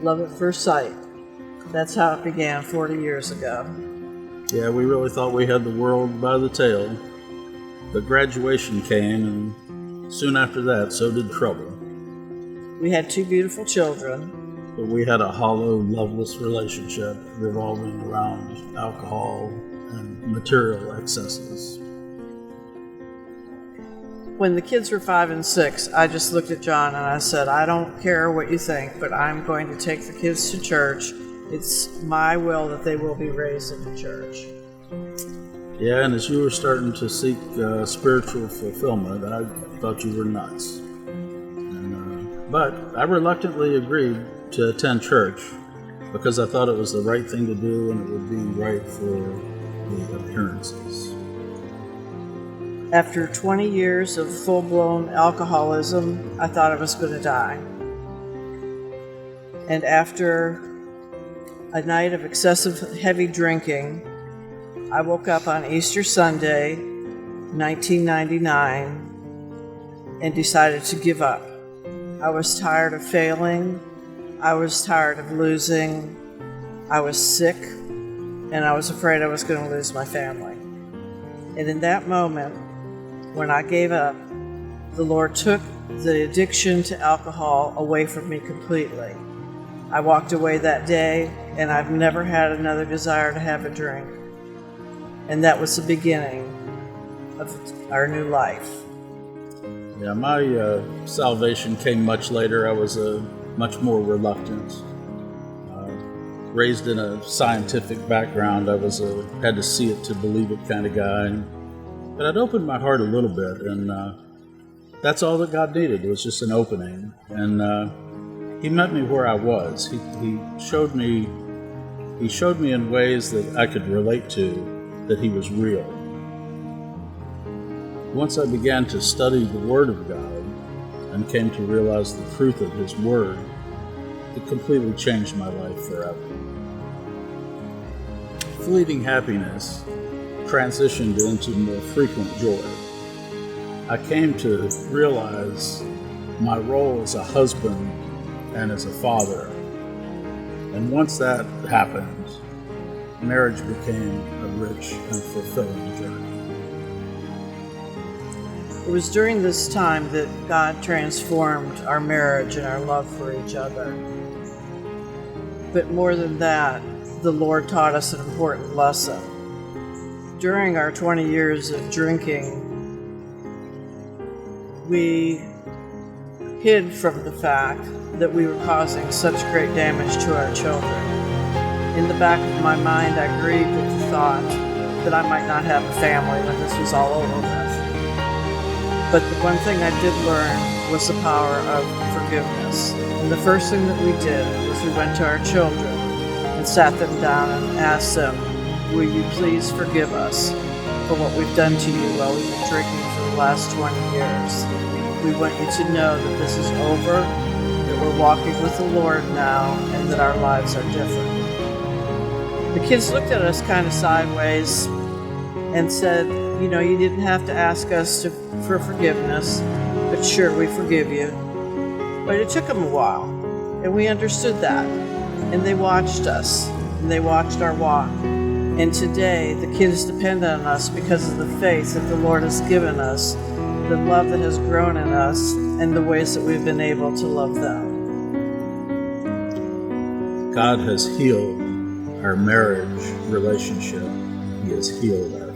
Love at first sight. That's how it began 40 years ago. Yeah, we really thought we had the world by the tail. But graduation came, and soon after that, so did trouble. We had 2 beautiful children. But we had a hollow, loveless relationship revolving around alcohol and material excesses. When the kids were 5 and 6, I just looked at John and I said, I don't care what you think, but I'm going to take the kids to church. It's my will that they will be raised in the church. Yeah, and as you were starting to seek spiritual fulfillment, I thought you were nuts. But I reluctantly agreed to attend church because I thought it was the right thing to do and it would be right for the appearances. After 20 years of full-blown alcoholism, I thought I was going to die. And after a night of excessive heavy drinking, I woke up on Easter Sunday, 1999, and decided to give up. I was tired of failing. I was tired of losing. I was sick, and I was afraid I was going to lose my family. And in that moment, when I gave up, the Lord took the addiction to alcohol away from me completely. I walked away that day, and I've never had another desire to have a drink. And that was the beginning of our new life. Yeah, my salvation came much later. I was much more reluctant. Raised in a scientific background, I was had to see it to believe it kind of guy. But I'd opened my heart a little bit, and that's all that God needed was just an opening. And He met me where I was. He showed me in ways that I could relate to that He was real. Once I began to study the Word of God and came to realize the truth of His Word, it completely changed my life forever. Fleeting happiness transitioned into more frequent joy. I came to realize my role as a husband and as a father. And once that happened, marriage became a rich and fulfilling journey. It was during this time that God transformed our marriage and our love for each other. But more than that, the Lord taught us an important lesson. During our 20 years of drinking, we hid from the fact that we were causing such great damage to our children. In the back of my mind, I grieved at the thought that I might not have a family when this was all over with. But the one thing I did learn was the power of forgiveness. And the first thing that we did was we went to our children and sat them down and asked them, will you please forgive us for what we've done to you while we've been drinking for the last 20 years? We want you to know that this is over, that we're walking with the Lord now, and that our lives are different. The kids looked at us kind of sideways and said, you know, you didn't have to ask us for forgiveness, but sure, we forgive you. But it took them a while, and we understood that. And they watched us, and they watched our walk. And today, the kids depend on us because of the faith that the Lord has given us, the love that has grown in us, and the ways that we've been able to love them. God has healed our marriage relationship. He has healed our